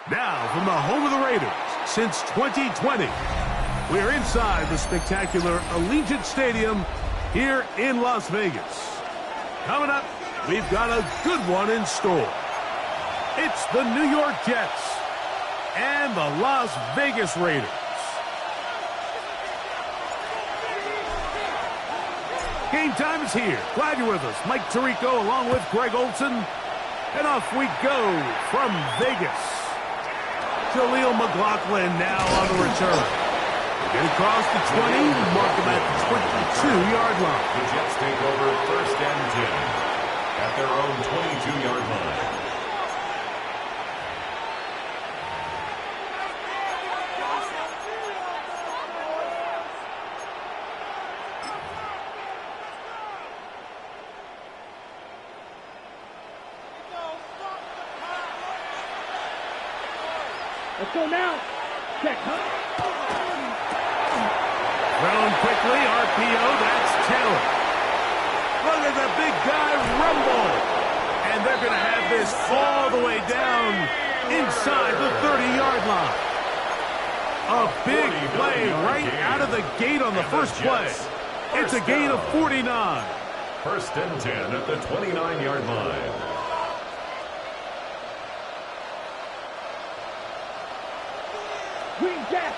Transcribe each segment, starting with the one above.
Now, from the home of the Raiders, since 2020, we're inside the spectacular Allegiant Stadium here in Las Vegas. Coming up, we've got a good one in store. It's the New York Jets and the Las Vegas Raiders. Game time is here. Glad you're with us. Mike Tirico along with Greg Olson. And off we go from Vegas. Jaleel McLaughlin now on the return. Get across the 20, mark him at the 22-yard line. The Jets take over 1st and 10 at their own 22-yard line. Let's go now. Check, huh? Thrown quickly, RPO, that's Taylor. Look at the big guy rumble. And they're going to have this all the way down inside the 30-yard line. A big play right out of the gate on the first play. It's a gain of 49. 1st and 10 at the 29-yard line. Green Jack.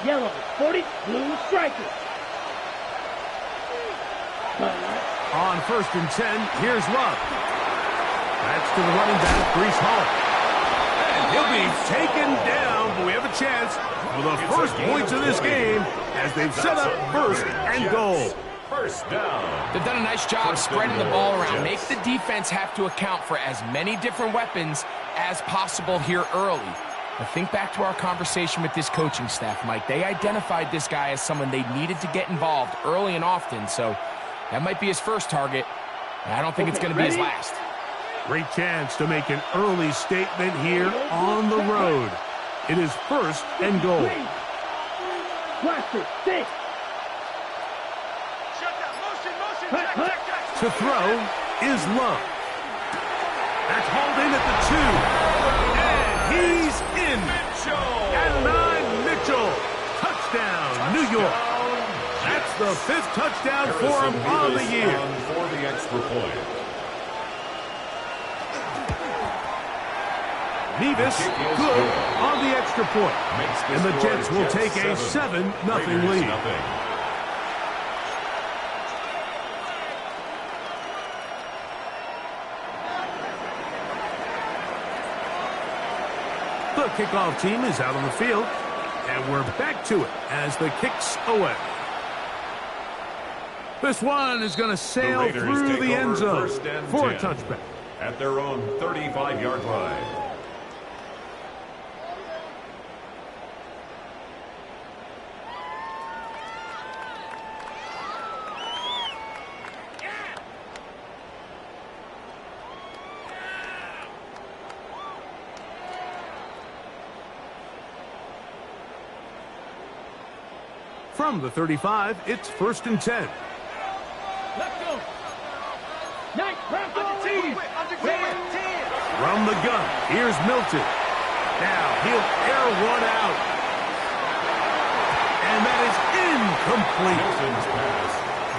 Yellow, 40, blue strikers. On 1st and 10, here's Love. That's to the running back, Breece Hall. And he'll be taken down, but we have a chance for the first points of this game as they've set up 1st and goal. First down. They've done a nice job spreading the ball around. Make the defense have to account for as many different weapons as possible here early. But think back to our conversation with this coaching staff, Mike. They identified this guy as someone they needed to get involved early and often, so that might be his first target. And I don't think it's going to be his last. Great chance to make an early statement here on the road. It is 1st and goal. Blaster, stick. To throw is Love. That's hauled in at the 2. And he's in. At 9, Mitchell. Touchdown, New York. That's the 5th touchdown for him on the year. For the extra point. Nevis, good on the extra point. And the Jets will take a 7-0 lead. The kickoff team is out on the field, and we're back to it as the kick's away. This one is going to sail through the end zone for a touchback. At their own 35-yard line. From the 35, it's 1st and 10. Let's go. Nice. From the gun, here's Milton. Now he'll air one out. And that is incomplete.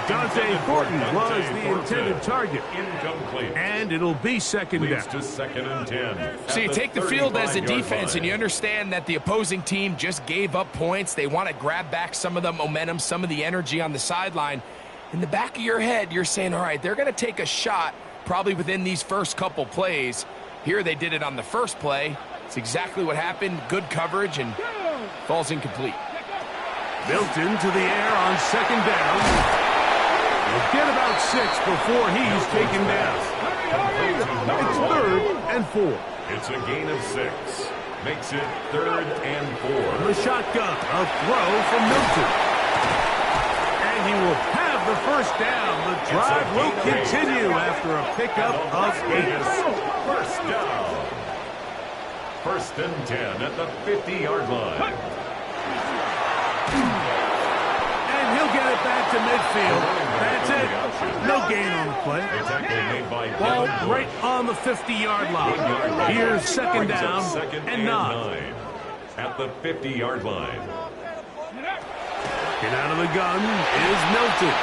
Dante Thornton was the intended target. Incomplete. And it'll be 2nd down. To 2nd and 10. So you take the field as a defense and you understand that the opposing team just gave up points. They want to grab back some of the momentum, some of the energy on the sideline. In the back of your head, you're saying, all right, they're going to take a shot probably within these first couple plays. Here they did it on the first play. It's exactly what happened. Good coverage and falls incomplete. Milton to the air on 2nd down. He'll get about 6 before he's taken down. It's 3rd and 4. It's a gain of 6. Makes it 3rd and 4. The shotgun, a throw from Milton. And he will have the first down. The drive will continue after a pickup of 8. First down. 1st and 10 at the 50-yard line. And he'll get it back to midfield. That's it. No gain on the play. Ball right on the 50-yard line. Here's 2nd down and 9. At the 50-yard line. Get out of the gun is Milton.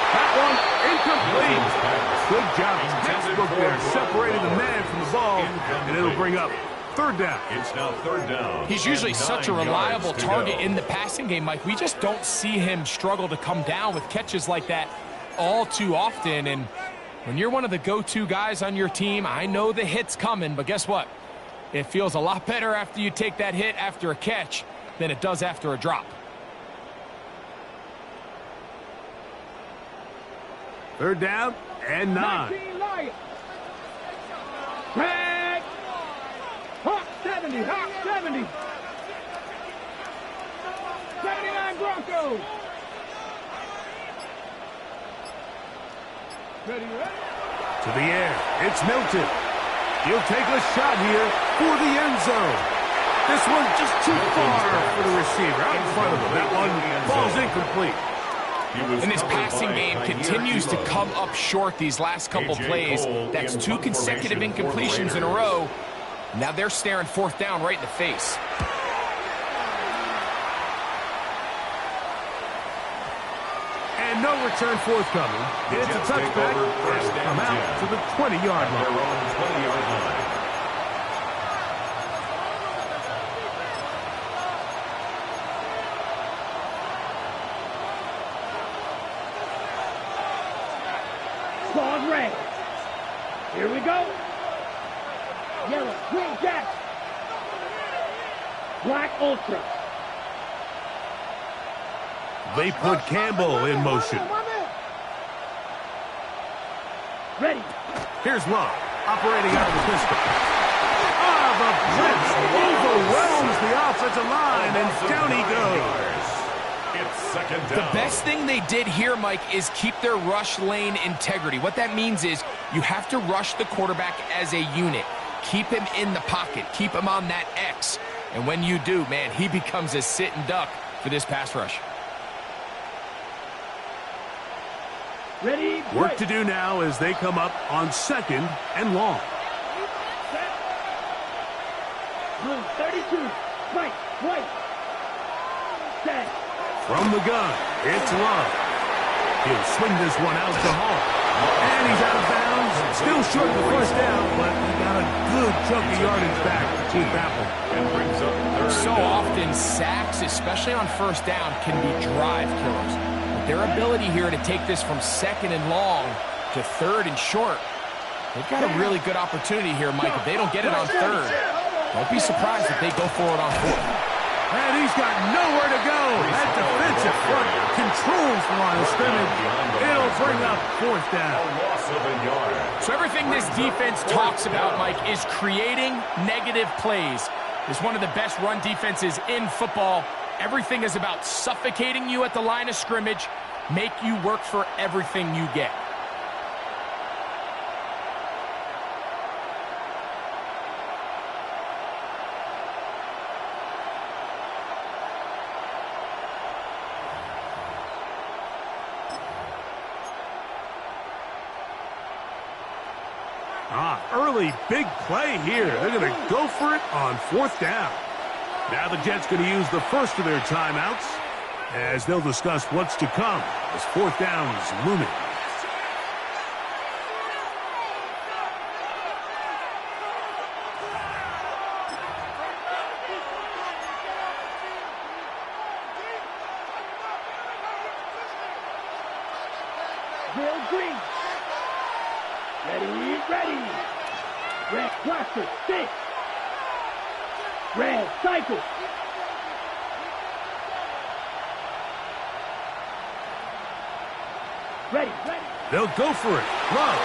That one incomplete. Good job. Textbook there. Separated the man from the ball, and it'll bring up 3rd down. It's now 3rd down. He's usually such a reliable target in the passing game, Mike. We just don't see him struggle to come down with catches like that all too often. And when you're one of the go-to guys on your team, I know the hit's coming, but guess what? It feels a lot better after you take that hit after a catch than it does after a drop. 3rd down and 9. Drag. Hawk 70. Hawk 70. 79 Broncos. Ready, ready. To the air. It's Milton. He'll take a shot here for the end zone. This one just too far for the receiver. Out in front of him. That one falls incomplete. And his passing game continues to come up short these last couple plays. That's 2 consecutive incompletions in a row. Now they're staring 4th down right in the face. And no return forthcoming. It's a touchback. Come out to the 20-yard line. Their own 20-yard line. Claws red. Here we go. Yellow, green jack. Black ultra. They put Campbell in motion. Ready. Here's Love, operating out of the pistol. The blitz overwhelms the offensive line, and down he goes. It's 2nd down. The best thing they did here, Mike, is keep their rush lane integrity. What that means is you have to rush the quarterback as a unit. Keep him in the pocket. Keep him on that X. And when you do, man, he becomes a sitting duck for this pass rush. Ready. Work to do now as they come up on 2nd and long. Set. Blue 32. Right. White. Set. From the gun, it's Love. He'll swing this one out to Hall. And he's out of bounds. Still short of the 1st down, but he got a good chunk of yardage back to keep that one. And brings up 3rd So down. often, sacks, especially on 1st down, can be drive killers. But their ability here to take this from 2nd and long to 3rd and short, they've got a really good opportunity here, Mike. If they don't get it on 3rd, don't be surprised if they go for it on 4th. And he's got nowhere to go. That defensive front controls the line of scrimmage. It'll bring up 4th down. A loss of a yard. So everything this defense talks about, Mike, is creating negative plays. It's one of the best run defenses in football. Everything is about suffocating you at the line of scrimmage, make you work for everything you get. Early big play here. They're going to go for it on 4th down. Now the Jets going to use the first of their timeouts as they'll discuss what's to come as 4th down is looming. Bill Green. Ready, ready. Red cluster, 6. Red cycle. Ready. They'll go for it. Love.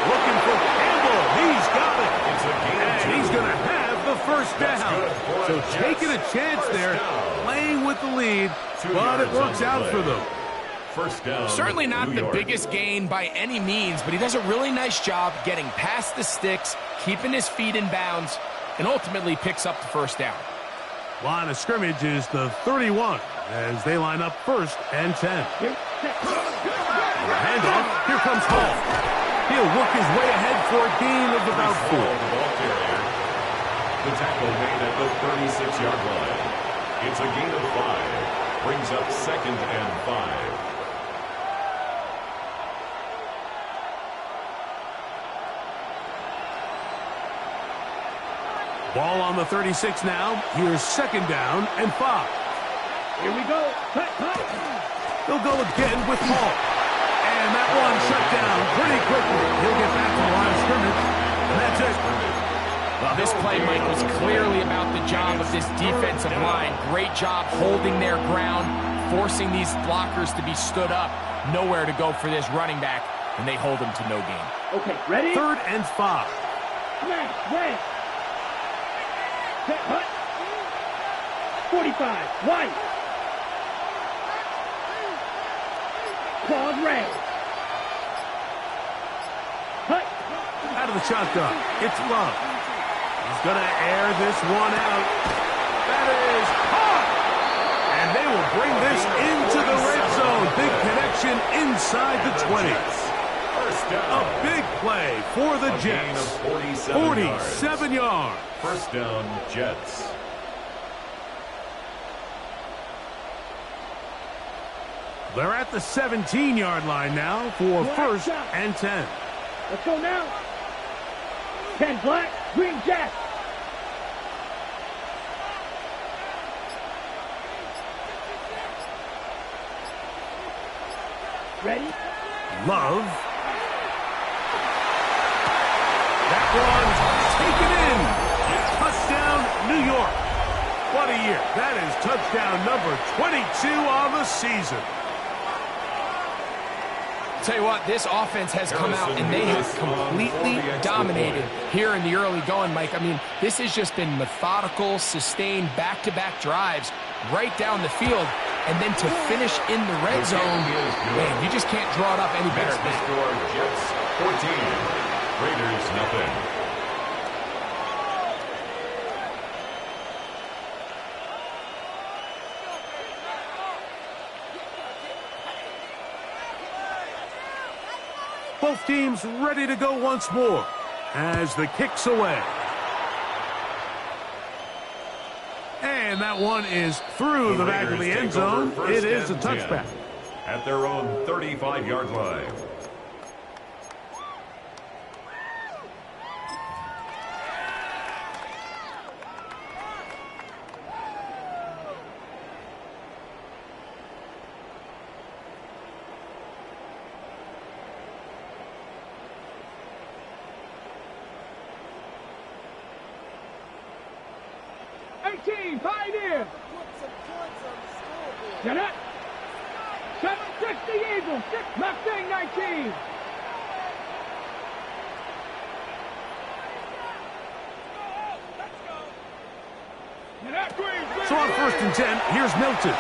Looking for Campbell. He's got it. It's a gain of And 2. he's going to have the first That's down. good for So the Jets. taking a chance First there, down. playing with the lead, 2 but it yards on works the out play. for them. First down. Certainly not New the York. biggest gain by any means, but he does a really nice job getting past the sticks, keeping his feet in bounds, and ultimately picks up the first down. Line of scrimmage is the 31 as they line up 1st and 10. Handoff. Here comes Hall. He'll work his way ahead for a gain of about 4. The ball carrier. The tackle made at the 36-yard line. It's a gain of 5. Brings up 2nd and 5. Ball on the 36 now. Here's 2nd down and 5. Here we go. Cut. He'll go again with Hall. And that one shut down pretty quickly. He'll get back to the line of scrimmage. And that's it. Well, this play, Mike, was clearly about the job of this defensive line. Great job holding their ground, forcing these blockers to be stood up. Nowhere to go for this running back, and they hold him to no gain. Okay, ready? 3rd and 5. Smash. Red. Set. Hut. 45. White. Claws red. Hut. Out of the shotgun. It's Love. He's going to air this one out. That is caught. And they will bring this into the red zone. Big connection inside the 20. First down. A big play for the A gain Jets. of 47 yards. First down, Jets. They're at the 17-yard line now for 1st and 10. Let's go now. 10 black, green jack. Ready? Love. That one's taken in. Touchdown, New York. What a year. That is touchdown number 22 on the season. Tell you what, this offense has come out and they have completely dominated here in the early going, Mike. I mean, this has just been methodical, sustained, back-to-back drives right down the field. And then to finish in the red zone, man, you just can't draw it up any better than Next that. score, Jets 14. Raiders nothing. Both teams ready to go once more as the kick's away. And that one is through the back of the end zone. It is a touchback. At their own 35-yard line. Pioneer. Get up. 760 Eagles. 6 Mustang 19. So on 1st and 10, here's Milton.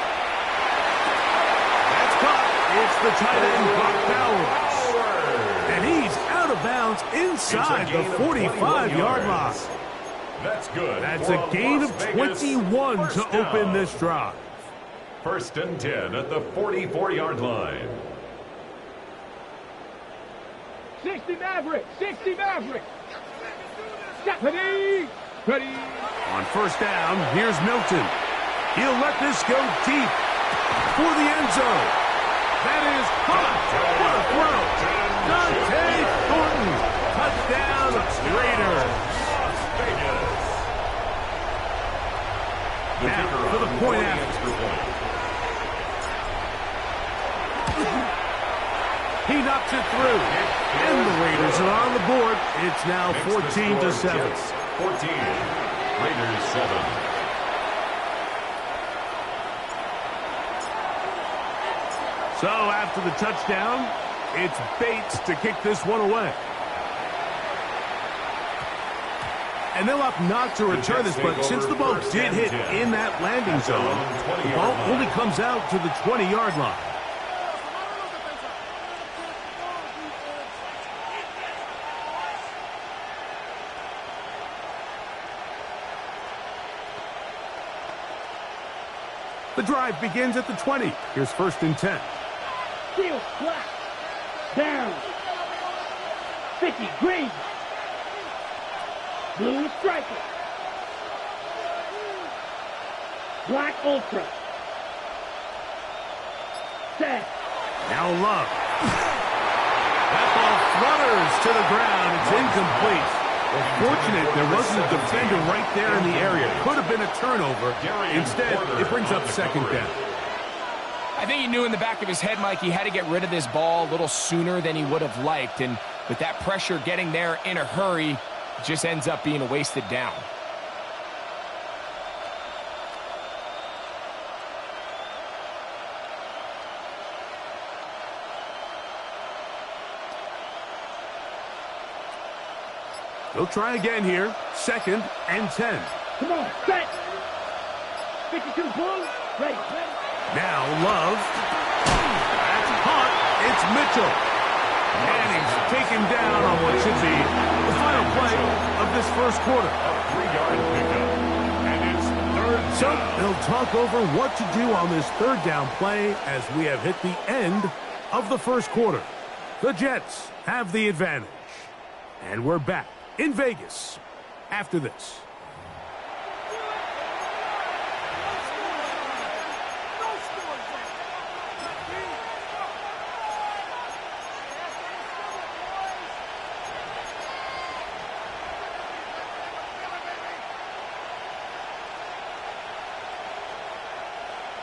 That's caught. It's the tight end, Brock Bowers. And he's out of bounds inside the 45-yard line. That's good. That's a gain of 21 to open this drive. 1st and 10 at the 44-yard line. 60 Maverick. 60 Maverick. Ready. Ready. On 1st down, here's Milton. He'll let this go deep for the end zone. That is caught. What a throw. Dante Thornton. Touchdown, Raiders. Now for the point after. He knocks it through. And the Raiders are on the board. It's now 14-7. 14. Raiders 7. So after the touchdown, it's Bates to kick this one away. And they'll opt not to return this, but since the ball did hit in that landing zone, the ball only comes out to the 20-yard line. The drive begins at the 20. Here's 1st and 10. Steal, flat, down. 50, green. Blue striker. Black ultra. Set. Now Love. That ball flutters to the ground. It's incomplete. Well, fortunate there wasn't a defender right there in the area. Could have been a turnover. Instead, it brings up 2nd down. I think he knew in the back of his head, Mike, he had to get rid of this ball a little sooner than he would have liked. And with that pressure getting there in a hurry, it just ends up being a wasted down. They'll try again here. 2nd and 10. Come on, set. 52 blue. Ready. Now Love. That's caught. It's Mitchell. And he's taken down on what should be the final play of this 1st quarter. A 3-yard pickup. And it's 3rd down. So they'll talk over what to do on this 3rd down play as we have hit the end of the 1st quarter. The Jets have the advantage. And we're back in Vegas after this.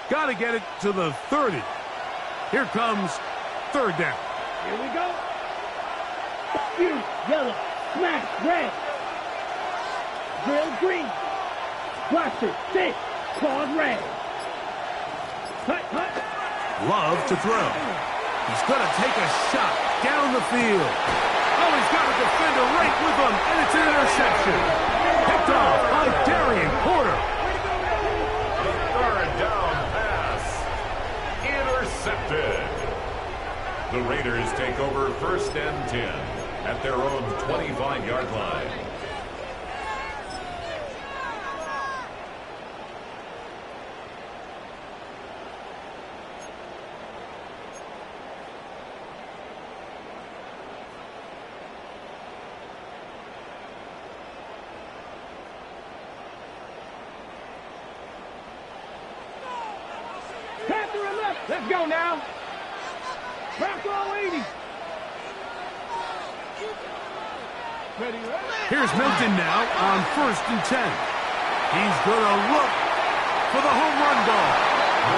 Got to get it to the 30. Here comes 3rd down. Here we go. Fuse, yellow. Smash, red. Drill, green. Blaster, 6. Claws, red. Hut, hut. Love to throw. He's going to take a shot down the field. Oh, he's got a defender right with him, and it's an interception. Picked off by Darian Porter. The 3rd down pass. Intercepted. The Raiders take over 1st and 10. At their own 25-yard line. Panther and left. Let's go now. Bronco 80. Here's Milton now on 1st and 10. He's going to look for the home run ball.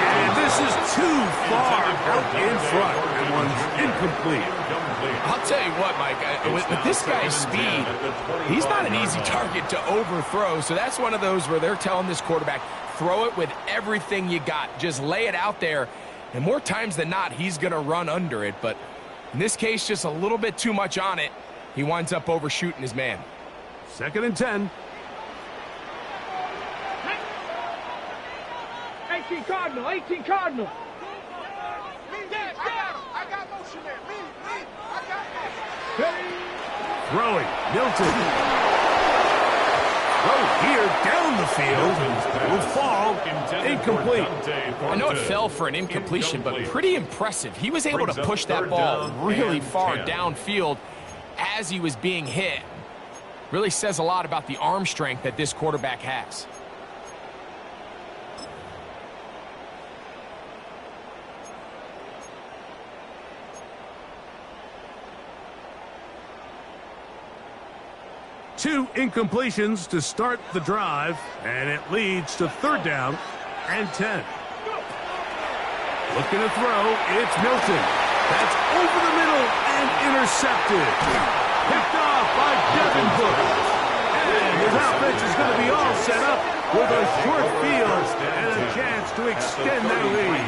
And this is too far out in front. That one's incomplete. I'll tell you what, Mike, with this guy's speed, he's not an easy target to overthrow. So that's one of those where they're telling this quarterback, throw it with everything you got. Just lay it out there. And more times than not, he's going to run under it. But in this case, just a little bit too much on it. He winds up overshooting his man. 2nd and 10. 18 Cardinal, 18 Cardinal. I got motion there. I got that. Throwing. Milton. Throw here down the field. Will fall. Incomplete. I know it fell for an incompletion, but pretty impressive. He was able to push that ball really far downfield as he was being hit. Really says a lot about the arm strength that this quarterback has. Two incompletions to start the drive, and it leads to 3rd down and 10. Looking to throw, it's Milton. That's over the middle and intercepted. Picked off by Devin Book. And his offense is going to be all set up with a short field and a chance to extend their lead.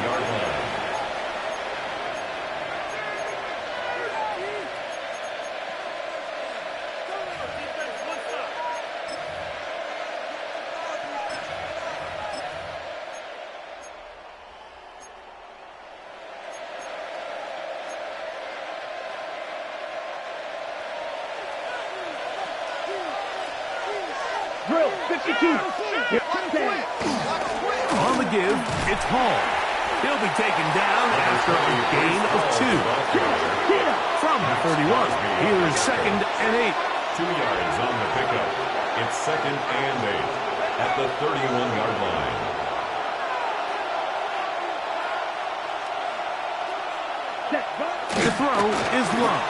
drill, 52. On the give, it's Hall. He'll be taken down after a gain of 2. From the 31, here is 2nd and 8. 2 yards on the pickup. It's 2nd and 8 at the 31-yard line. The throw is low.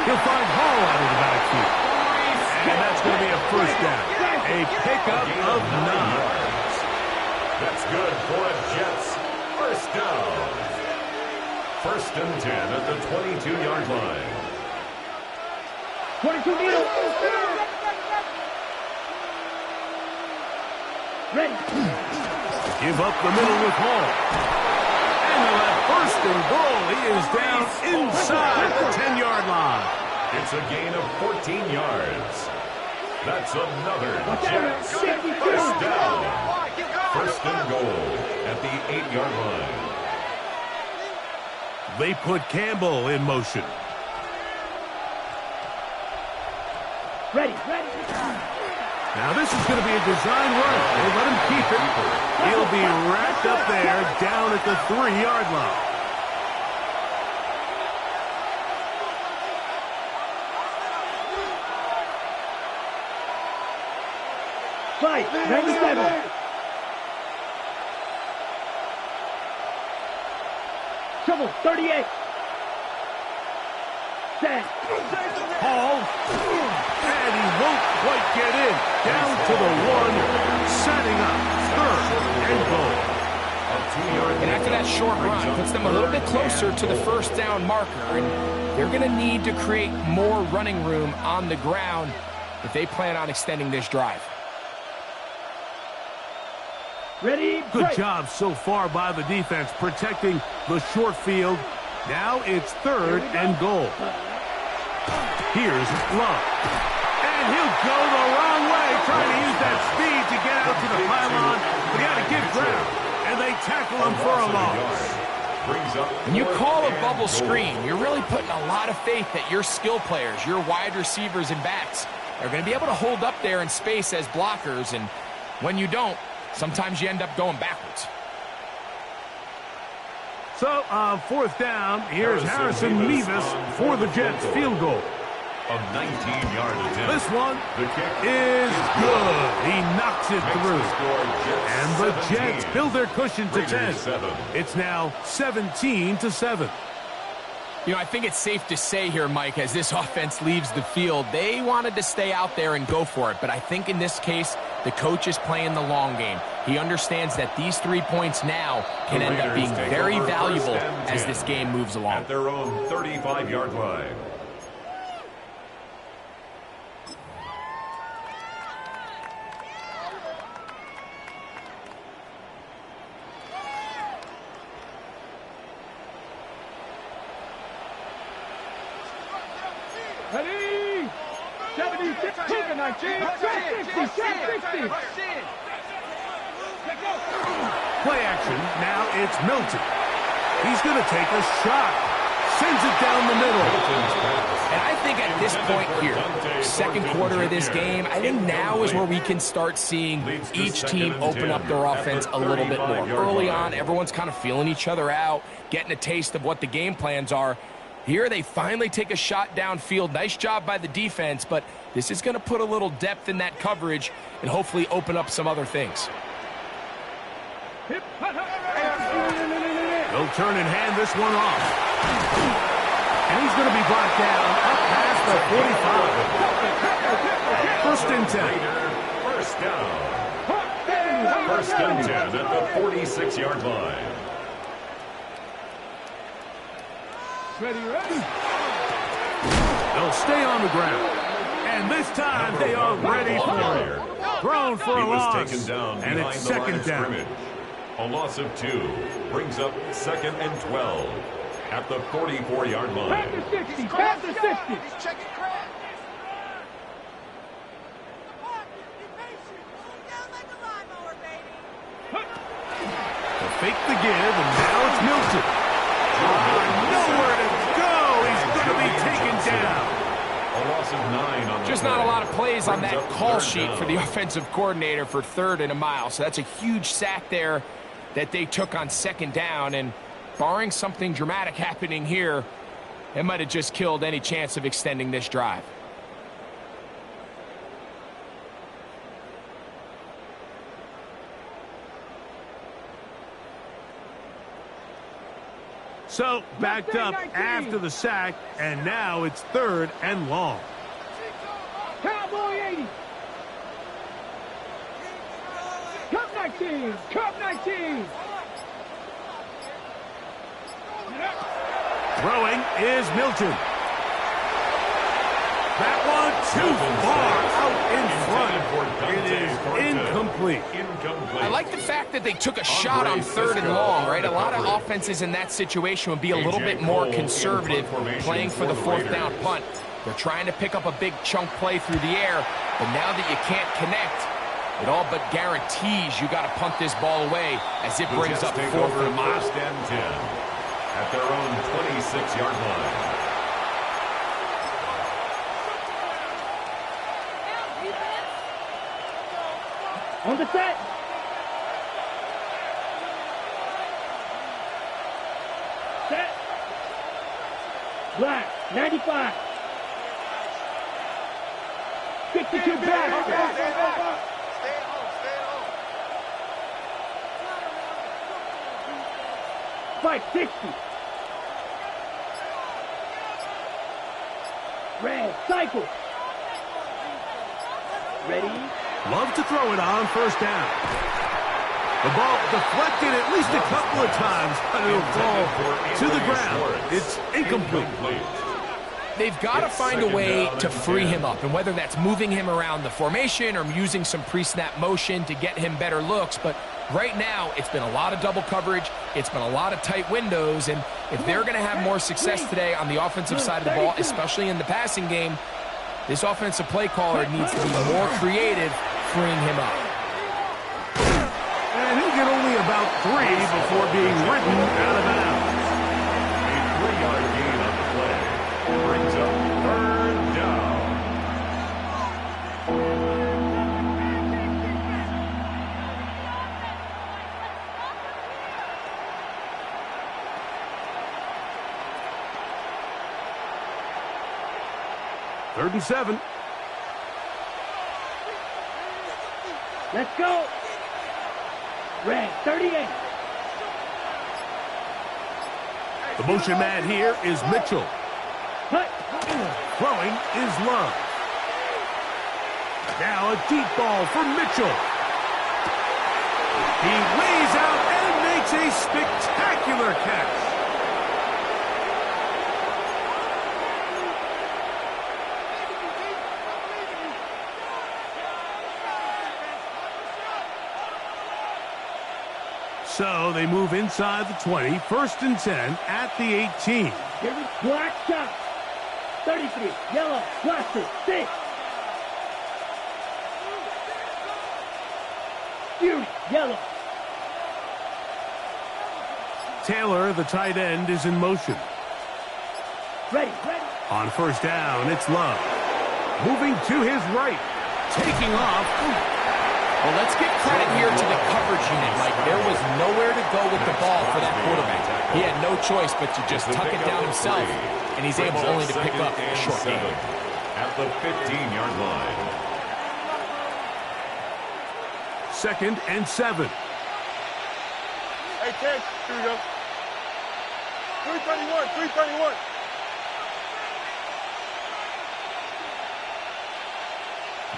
He'll find Hall out of the backfield. And that's going to be a first down. A pickup of 9. That's good for a Jets first down. 1st and 10 at the 22-yard line. 22 needle. Ready. Give up the middle with Hall. And they'll have 1st and goal. He is down inside the 10-yard line. It's a gain of 14 yards. That's another Jets first down. 1st and goal at the 8-yard line. They put Campbell in motion. Ready. Now this is going to be a design run. They let him keep it. He'll be racked up there down at the 3-yard line. Fight, 97. Trouble, 38. Set. Hall. And he won't quite get in. Down to the 1. Setting up 3rd and goal. And after that short run, puts them a little bit closer to the first down marker. And they're going to need to create more running room on the ground if they plan on extending this drive. Ready, Good break. job so far by the defense protecting the short field. Now it's 3rd and goal. Here's Love. And he'll go the wrong way, trying to use that speed to get out to the pylon. They got to get ground, and they tackle him for a loss. When you call a bubble screen, you're really putting a lot of faith that your skill players, your wide receivers and backs, are going to be able to hold up there in space as blockers, and when you don't, sometimes you end up going backwards. So, 4th down, here's Harrison Mevis for the Jets field goal. A 19-yard attempt. This one The kick is good. He knocks it through. And the 17. Jets build their cushion to 10. 7. It's now 17-7. You know, I think it's safe to say here, Mike, as this offense leaves the field, they wanted to stay out there and go for it. But I think in this case, the coach is playing the long game. He understands that these 3 points now can end up being very valuable as this game moves along. At their own 35-yard line. Ready. 76, 19, 60, 60. Play action. Now it's Milton. He's going to take a shot. Sends it down the middle. And I think at this point here, 2nd quarter of this game, I think now is where we can start seeing each team open up their offense a little bit more. Early on, everyone's kind of feeling each other out, getting a taste of what the game plans are. Here they finally take a shot downfield. Nice job by the defense, but this is going to put a little depth in that coverage and hopefully open up some other things. They'll turn and hand this one off. And he's going to be brought down up past the 45. 1st and 10. First down. 1st and 10 at the 46-yard line. Ready. They'll stay on the ground. And this time they are ready for it. Thrown for a loss. Taken down and it's 2nd down. A loss of 2 brings up 2nd and 12 at the 44-yard line. Pass the 60. Pass the 60. He's checking crap. To fake the give, and now it's Milton. Nowhere to go. He's going to be taken down. A loss of 9 on the Just play. not a lot of plays on Brings that up call 3rd sheet down. for the offensive coordinator for 3rd and a mile. So that's a huge sack there that they took on 2nd down. And barring something dramatic happening here, it might have just killed any chance of extending this drive. So, backed up after the sack, and now it's 3rd and long. Cowboy 80. Cup 19. Cup 19. Throwing is Milton. That one too far out in front. It is incomplete. I like the fact that they took a shot on 3rd and long, right? A lot of offenses in that situation would be a little bit more conservative playing for the 4th down punt. They're trying to pick up a big chunk play through the air, but now that you can't connect, it all but guarantees you got to punt this ball away as it brings up 4th and a mile. 1st and 10 at their own 26-yard line. On the set. Set. Black, 95. 62 back. Stay at home. Stay at home. Fight 60. Red, cycle. Ready? Love to throw it on 1st down. The ball deflected at least a couple of times, but it'll fall to the ground. It's incomplete. They've got to find a way to free him up, and whether that's moving him around the formation or using some pre-snap motion to get him better looks. But right now, it's been a lot of double coverage. It's been a lot of tight windows, and if they're going to have more success today on the offensive side of the ball, especially in the passing game, this offensive play caller needs to be more creative, freeing him up. And he'll get only about 3 before being ridden out of bounds. A 3-yard gain on the play brings up 3rd down. Third and 7. Let's go. Red, 38. The motion man here is Mitchell. Cut. Throwing is Love. Now a deep ball for Mitchell. He lays out and makes a spectacular catch. So they move inside the 20, 1st and 10 at the 18. Here is black shot. 33. Yellow. Plastic. 6. Fury. Yellow. Taylor, the tight end, is in motion. Ready. On 1st down, it's Love. Moving to his right. Taking off. Well, let's give credit here to the coverage unit, Mike. There was nowhere to go with the ball for that quarterback. He had no choice but to just tuck it down himself, and he's able only to pick up a short gain. At the 15-yard line. 2nd and 7. Hey, Ken, here we go. 331.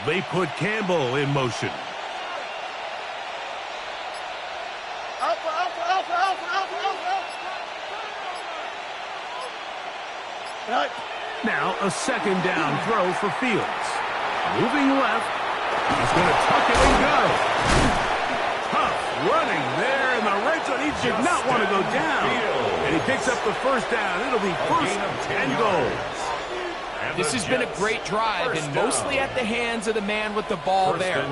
They put Campbell in motion. Right. Now a 2nd down throw for Fields. Moving left. He's going to tuck it and go. Tough running there in the red zone. He did not want to go down. And he picks up the 1st down. It'll be 1st and goal. This has been a great drive, and mostly at the hands of the man with the ball there.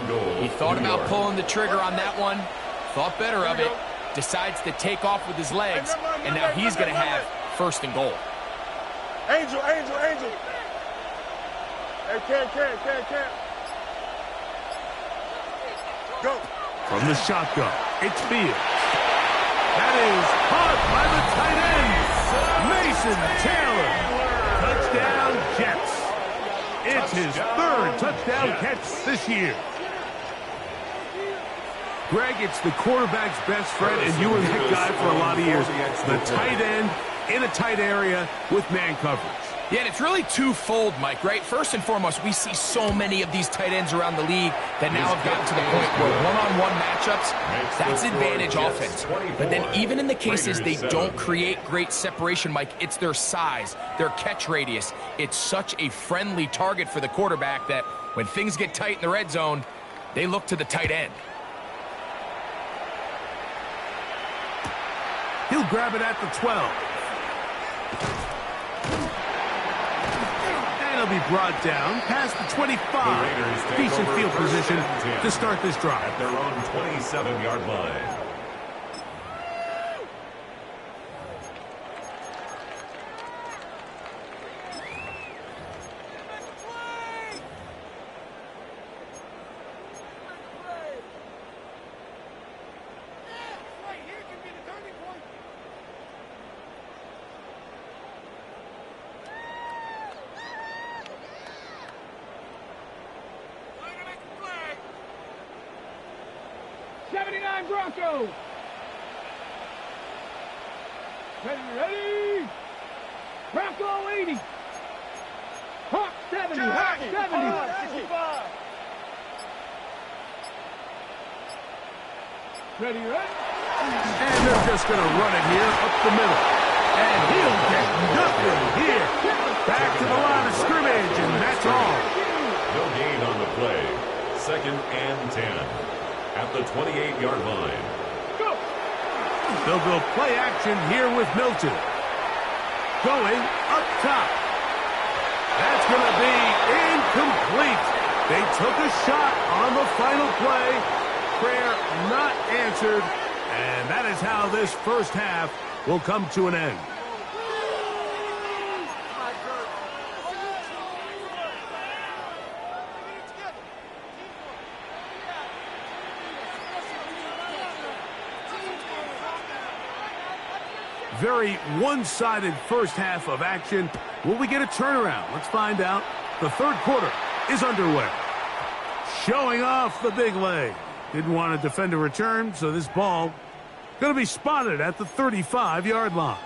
He thought about pulling the trigger on that one, thought better of it, decides to take off with his legs, and now he's going to have 1st and goal. Angel. Hey, Cam. Go. From the shotgun, it's Fields. That is caught by the tight end, Mason Taylor. Touchdown, Jets. It's his third touchdown catch this year. Greg, it's the quarterback's best friend, and you were the guy for a lot of years. The tight end in a tight area with man coverage. Yeah, and it's really twofold, Mike, right? First and foremost, we see so many of these tight ends around the league that now have gotten to the point where one-on-one matchups, that's advantage offense. But then even in the cases they don't create great separation, Mike, it's their size, their catch radius. It's such a friendly target for the quarterback that when things get tight in the red zone, they look to the tight end. He'll grab it at the 12. And he'll be brought down past the 25. Decent field position to start this drive. At their own 27-yard line. Broncos. Ready. Bronco 80. Hawk 70. Hawk 70. Ready. And they're just going to run it here up the middle. And he'll get nothing here. Back to the line of scrimmage, and that's all. No gain on the play. 2nd and 10. At the 28-yard line. Go! They'll go play action here with Milton. Going up top. That's going to be incomplete. They took a shot on the final play. Prayer not answered. And that is how this first half will come to an end. Very one-sided first half of action. Will we get a turnaround? Let's find out. The third quarter is underway. Showing off the big leg. Didn't want to defend a return, so this ball going to be spotted at the 35-yard line.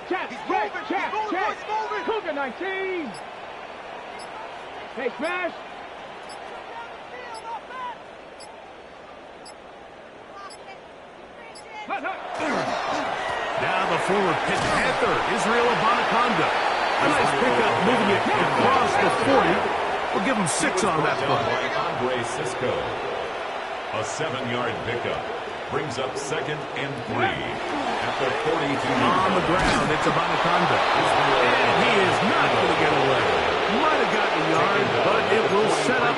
Check. Cougar 19. Hey, smash. Now the former Pitt Panther, Israel Abanaconda. A nice pickup moving it across the 40. We'll give him 6 on that play. Andre Cisco. A 7-yard pickup. Brings up 2nd and 3. At the 42. On the ground, it's Abanaconda. And he is not going to get away. Might have gotten a yard, but it will set up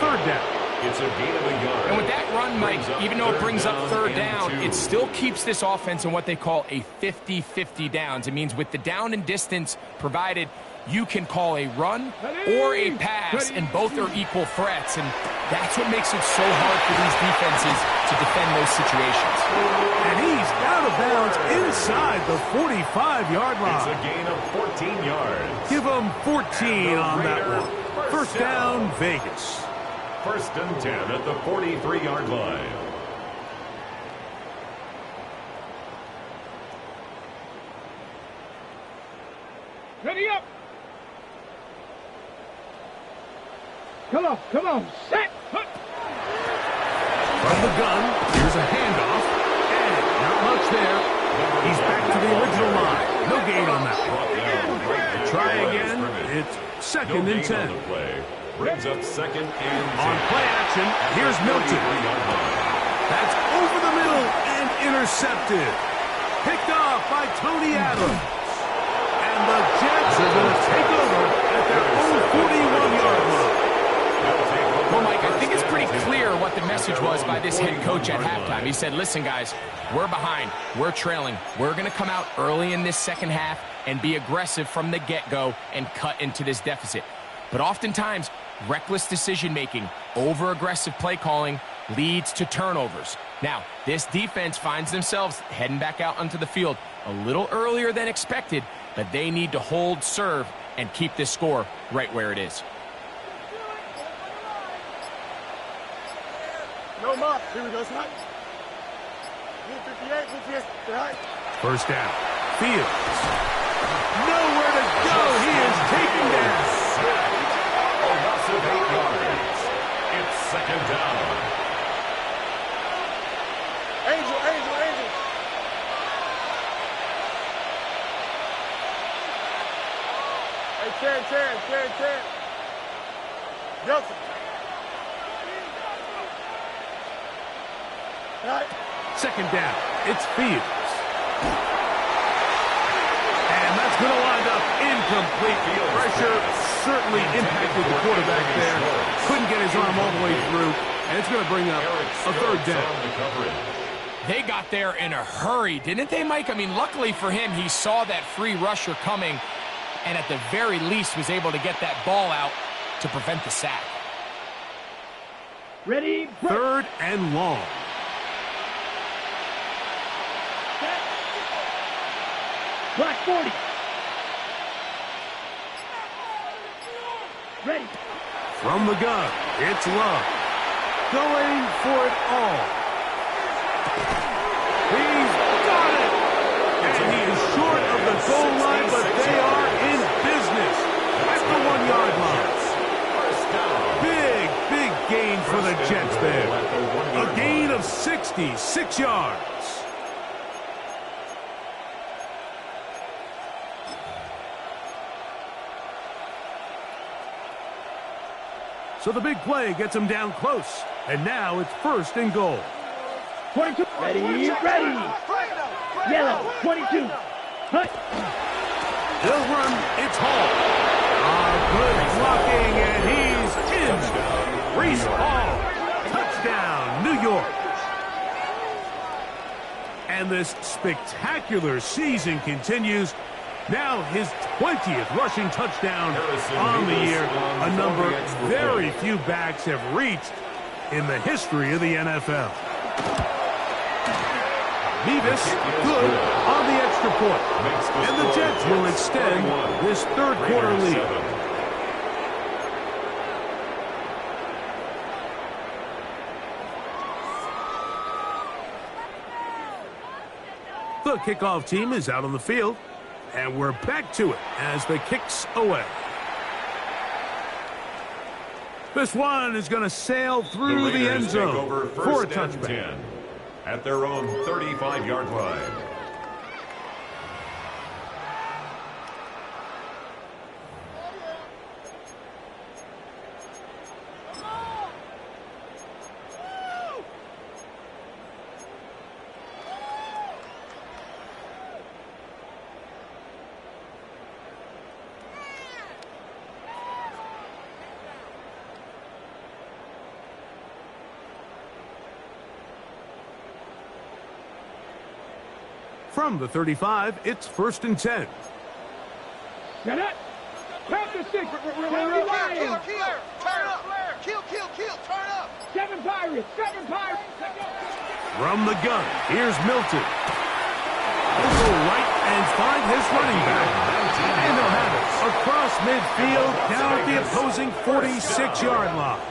3rd down. It's a gain of a yard. And with that run, Mike, even though it brings up 3rd down, it still keeps this offense in what they call a 50-50 downs. It means with the down and distance provided, you can call a run or a pass, and both are equal threats. And that's what makes it so hard for these defenses to defend those situations. And he's out of bounds inside the 45-yard line. It's a gain of 14 yards. Give him 14 on that one. First down, Vegas. 1st and 10 at the 43-yard line. Ready up. Come on. Set. From the gun, here's a handoff. And not much there. He's back to the original line. No gain on that one. Try again. It's second and 10. On the play. Brings up second and 10. On play action, here's Milton. That's over the middle and intercepted. Picked off by Tony Adams. And the Jets are going to take over at their own 41-yard line. Well, Mike, I think it's pretty clear what the message was by this head coach at halftime. He said, listen, guys, we're behind. We're trailing. We're going to come out early in this second half and be aggressive from the get-go and cut into this deficit. But oftentimes, reckless decision-making, over-aggressive play calling leads to turnovers. Now, this defense finds themselves heading back out onto the field a little earlier than expected, but they need to hold serve and keep this score right where it is. No mark. Here we go, son. 58, 58, right? First down. Fields. Nowhere to go. He is taken down. A loss of 8 yards. It's second down. Angel, Angel, Angel. Hey, Terry. Nelson. Right. Second down. It's Fields. And that's going to wind up incomplete. Pressure certainly impacted the quarterback there. Couldn't get his arm all the way through. And it's going to bring up a third down. They got there in a hurry, didn't they, Mike? I mean, luckily for him, he saw that free rusher coming and at the very least was able to get that ball out to prevent the sack. Ready? Third and long. Black 40. Ready. From the gun, it's Love. Going for it all. He's got it! And he is short of the goal line, but they are in business at the 1-yard line. Big gain for the Jets there. A gain of 66 yards. So the big play gets him down close. And now it's first and goal. 22. Ready. Yellow. 22. Hut. They'll run. It's Hall. Good blocking, and he's in. Reese Hall. Touchdown, New York. And this spectacular season continues. Now his 20th rushing touchdown on the year, a number very few backs have reached in the history of the NFL. Nevis, good on the extra point. And the Jets will extend this third quarter lead. The kickoff team is out on the field. And we're back to it as the kick's away. This one is going to sail through the end zone for a touchback. At their own 35-yard line. From the 35, it's first and 10. Got it. Pass the stick. We're Lions. Turn up. Kill, turn up. 7 Pirates. From the gun, here's Milton. He'll go right and find his running back. And they'll have it across midfield down at the opposing 46-yard line.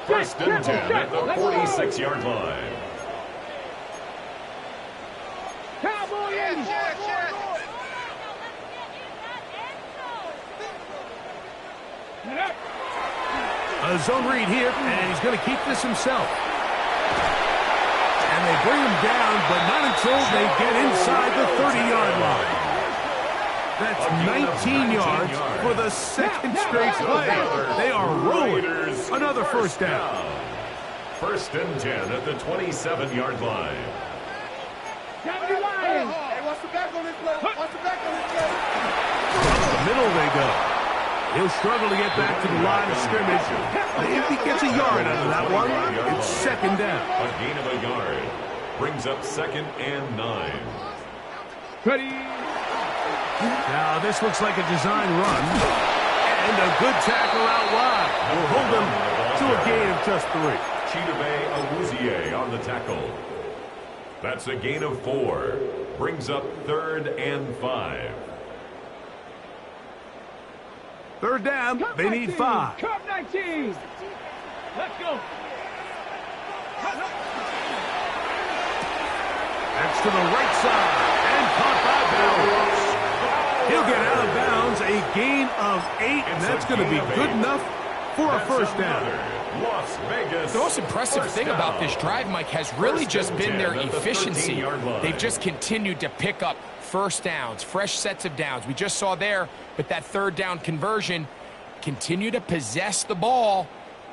First and 10 at the 46-yard line. Cowboy in. A zone read here, and he's going to keep this himself. And they bring him down, but not until they get inside the 30-yard line. That's 19 yards for the second straight play. They are rolling. Another first down. First and 10 at the 27-yard line. Hey, watch the back on this play. Watch the back on this play. Up the middle they go. He'll struggle to get back to the line of scrimmage. If he gets a yard out of that one, it's second down. A gain of a yard brings up 2nd and 9. Ready. Now this looks like a design run. And a good tackle out wide. Will hold them to a gain of just 3. Chidobe Awuzie on the tackle. That's a gain of 4. Brings up 3rd and 5. Third down, they need 5. Cup 19. Let's go. That's to the right side. And caught by Bowers. He'll get out of bounds, a gain of 8, and that's going to be good enough for a first down. Las Vegas. The most impressive thing about this drive, Mike, has really just been their efficiency. They've just continued to pick up first downs, fresh sets of downs. We just saw there with that third down conversion, continue to possess the ball.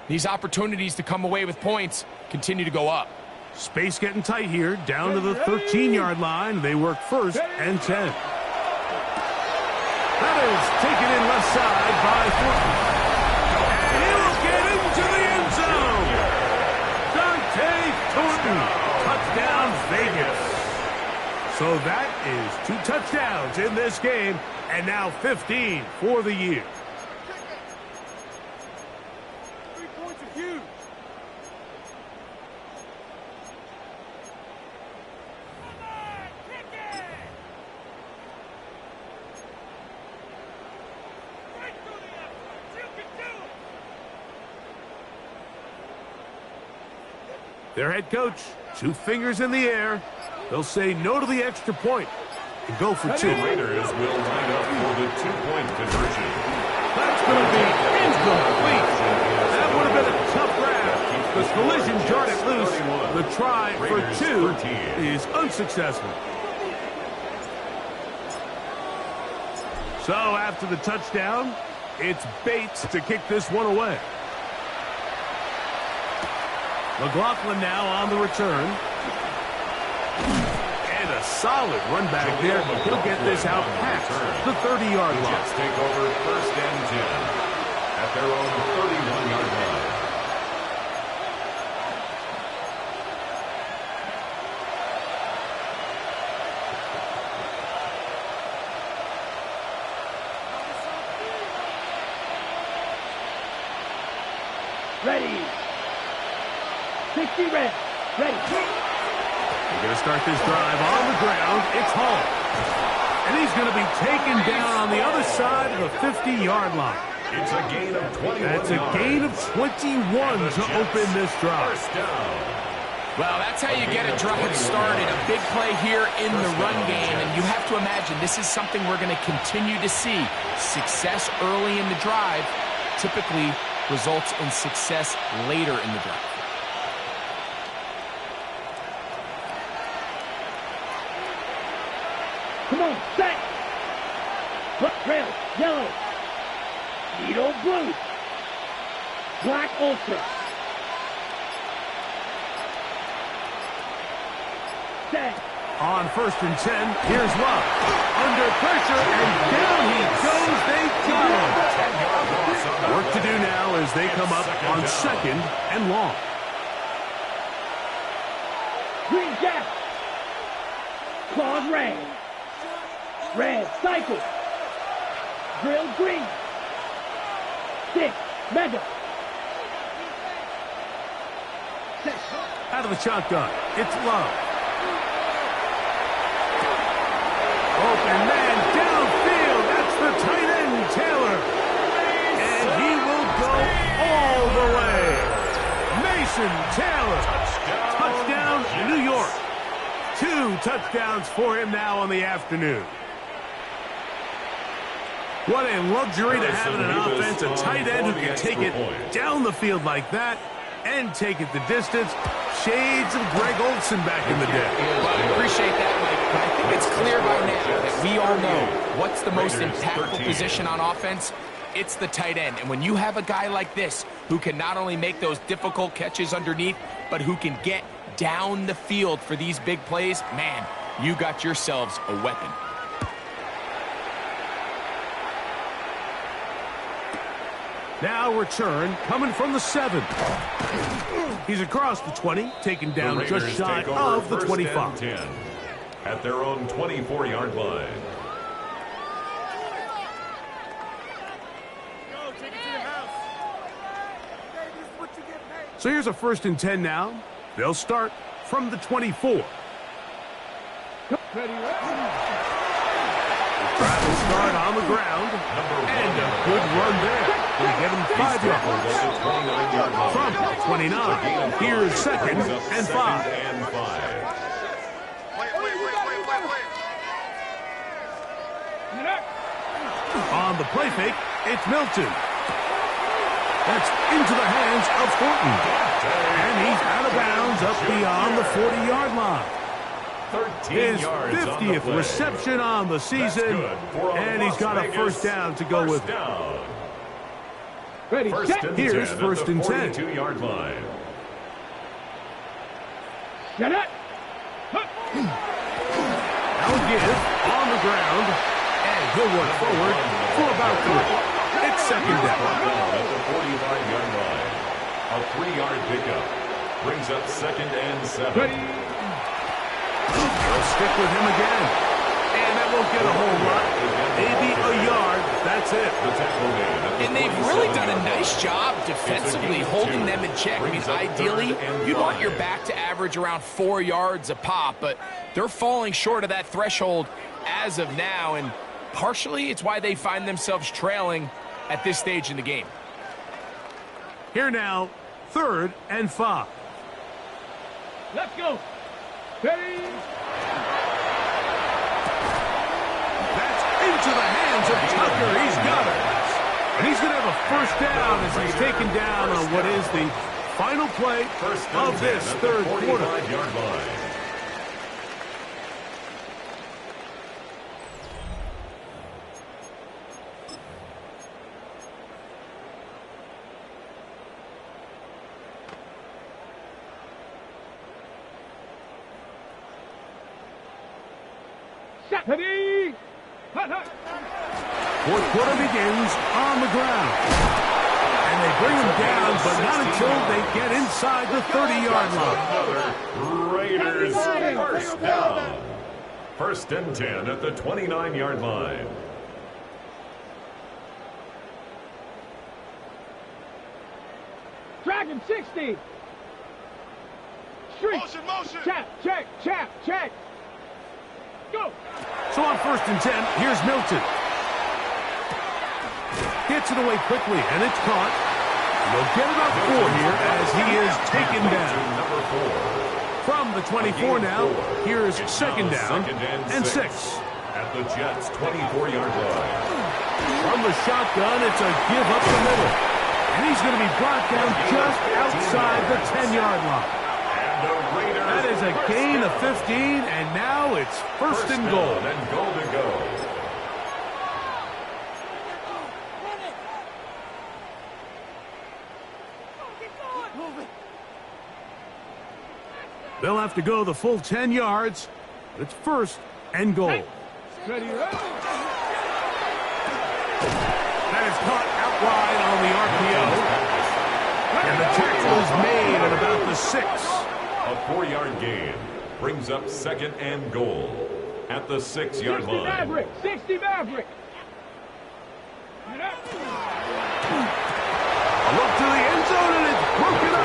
These opportunities to come away with points continue to go up. Space getting tight here, down to the 13-yard line. They work first and 10. That is taken in left side by Thornton. And he'll get into the end zone. Dante Thornton, touchdown Vegas. So that is 2 touchdowns in this game, and now 15 for the year. 3 points are huge. Their head coach, 2 fingers in the air. They'll say no to the extra point and go for 2. The Raiders will line up for the 2-point conversion. That's going to be incomplete. That would have been a tough grab. The collision jarred it loose. The try for 2 is unsuccessful. So after the touchdown, it's Bates to kick this one away. McLaughlin now on the return. And a solid run back there. He'll get this out past the 30-yard line. Jets take over first and 10 at their own 31-yard line. Ready. 60 red. Ready. They're going to start this drive on the ground. It's Hall. And he's going to be taken down on the other side of the 50-yard line. It's a gain of 21 That's a gain of 21 to open this drive. First down. Well, that's how you get a drive started. A big play here in the run game. And you have to imagine this is something we're going to continue to see. Success early in the drive typically results in success later in the drive. Come on, set. Red, yellow, needle blue, black ultra. Set. On first and 10, here's Love. Under pressure, and down he goes. They got him. Work to do now as they come up on second and long. Green jack. Claude red. Red cycle. Drill green. 6 mega. Set. Out of the shotgun, it's Love. Open man downfield. That's the tight end, Taylor. And he will go all the way. Mason Taylor. Touchdown, New York. 2 touchdowns for him now on the afternoon. What a luxury to have in an offense, a tight end who can take it down the field like that and take it the distance. Shades of Greg Olson back in the day. Well, I appreciate that, Mike, but I think it's clear by now that we all know what's the most impactful position on offense. It's the tight end. And when you have a guy like this who can not only make those difficult catches underneath, but who can get down the field for these big plays, man, you got yourselves a weapon. Now return coming from the 7. He's across the 20, taken down just shy of the 25. 10 at their own 24-yard line. So here's a 1st and 10 now. They'll start from the 24. Travel start on the ground. And a good run there. They get him 5 yards. From the 29. Here's 2nd and 5. On the play fake, it's Milton. That's into the hands of Thornton. And he's out of bounds up beyond the 40-yard line. His 50th reception on the season, and he's got a 1st down to go with it. Ready, set. Here's 1st and 10. 42-yard line. Get it. Now give on the ground, and he'll work forward for about 3. It's 2nd down. At the 45-yard line. A 3-yard pickup brings up 2nd and 7. Ready. They'll stick with him again. And that won't get a whole lot. Maybe a yard. That's it. And they've really done a nice job defensively holding them in check. I mean, ideally, you'd want your back to average around 4 yards a pop, but they're falling short of that threshold as of now, and partially it's why they find themselves trailing at this stage in the game. Here now, 3rd and 5. Let's go. Ready. That's into the hands of Tucker. He's got it. And he's going to have a 1st down as he's taken down on what is the final play of this 3rd quarter. Ready. 4th quarter begins on the ground. And they bring him down, but not until they get inside the 30-yard line. Raiders 1st down. 1st and 10 at the 29-yard line. Dragon 60. Street. Motion. Check. Go. So on 1st and 10, here's Milton. Gets it away quickly, and it's caught. They'll get about 4 here as he is taken down. From the 24 now, here's 2nd down and 6. At the Jets' 24-yard line. From the shotgun, it's a give up the middle. And he's going to be brought down just outside the 10-yard line. That is a gain of 15, and now it's 1st and goal. And goal to go. They'll have to go the full 10 yards, but it's 1st and goal. Ready. That is caught out wide on the RPO. And the tackle is made at about the 6. A 4-yard gain brings up 2nd and goal at the 6-yard line. 60 Maverick. A look to the end zone, and it's broken up.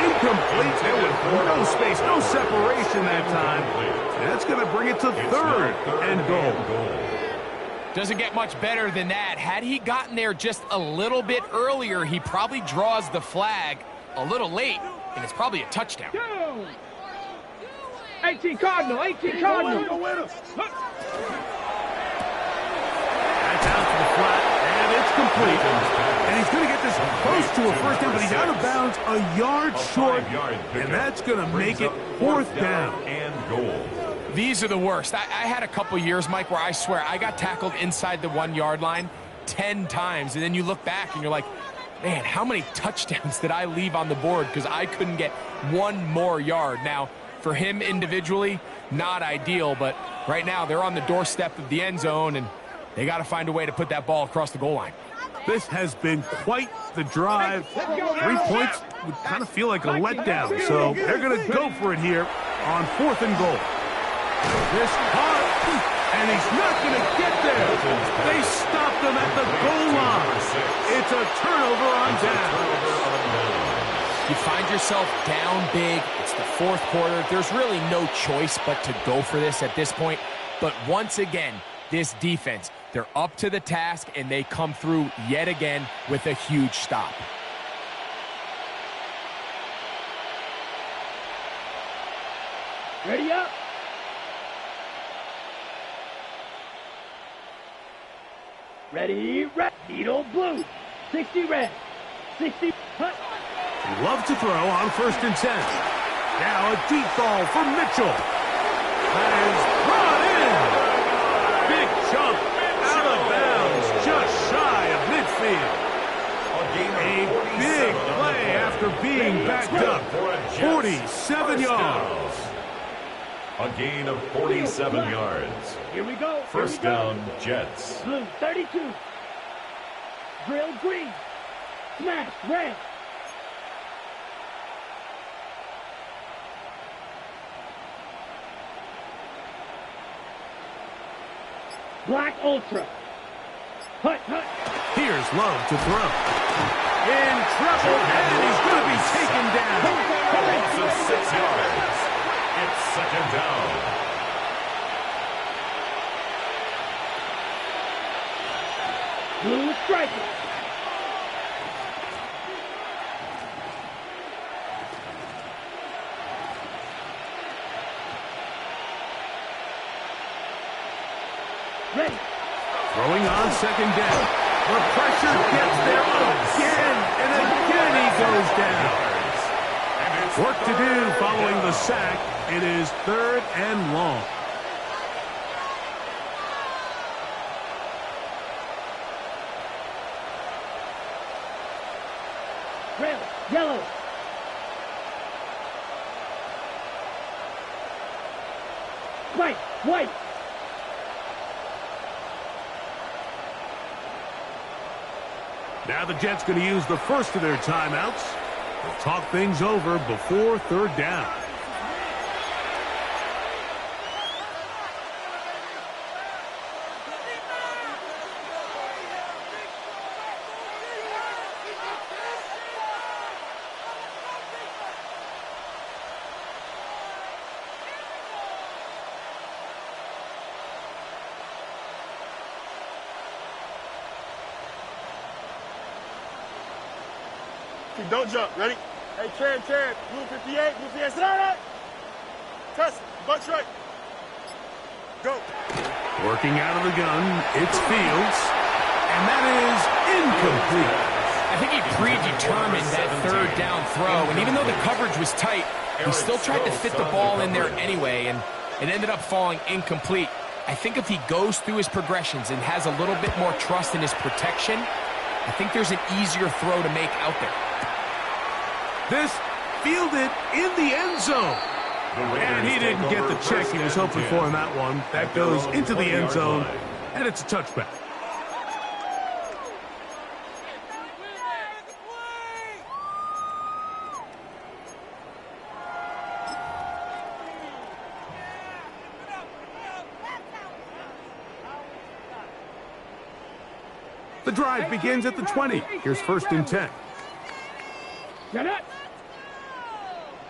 Incomplete. There was no space, no separation that time. And that's going to bring it to 3rd and goal. Doesn't get much better than that. Had he gotten there just a little bit earlier, he probably draws the flag a little late, and it's probably a touchdown. 18 Cardinal. That's out to the flat, and it's complete. And he's he's going to get this close to a first down, but he's out of bounds a yard short, and that's going to make it fourth down. And goal. These are the worst. I had a couple years, Mike, where I swear I got tackled inside the 1 yard line 10 times, and then you look back and you're like, man, how many touchdowns did I leave on the board because I couldn't get one more yard? Now, for him individually, not ideal, but right now they're on the doorstep of the end zone, and they got to find a way to put that ball across the goal line. This has been quite the drive. 3 points would kind of feel like a letdown, so they're going to go for it here on 4th and goal. This hard, and he's not going to get there. They stopped him at the goal line. It's a turnover on down. You find yourself down big. It's the 4th quarter. There's really no choice but to go for this at this point. But once again, this defense, they're up to the task, and they come through yet again with a huge stop. Ready up. Ready, red. Needle blue. 60 red. 60 hut. He loves to throw on 1st and 10. Now a deep ball for Mitchell. That is brought in. Big chunk out of bounds, just shy of midfield. A big play after being backed up. 47 yards. A gain of 47 yards. Here we go. First down, Jets. Blue 32. Drill green. Smash red. Black ultra. Hut, hut. Here's Love to throw. In trouble, and he's going to be taken down. A loss of 6 yards. It's 2nd down. Blue striker. Ready. Throwing on 2nd down. The pressure gets there again, and again he goes down. Work to do following the sack. It is 3rd and long. Red, yellow. White, white. Now the Jets going to use the first of their timeouts. They'll talk things over before 3rd down. Don't jump. Ready? Hey, Karen, blue 58, blue 58. Sit down, right? Test, butt straight. Go. Working out of the gun, it's Fields, and that is incomplete. I think he predetermined that 3rd down throw, and even though the coverage was tight, he still tried to fit the ball in there anyway, and it ended up falling incomplete. I think if he goes through his progressions and has a little bit more trust in his protection, I think there's an easier throw to make out there. This fielded in the end zone. And he didn't get the check he was hoping for in that one. That goes into the end zone, and it's a touchback. The drive begins at the 20. Here's 1st and 10. Get up.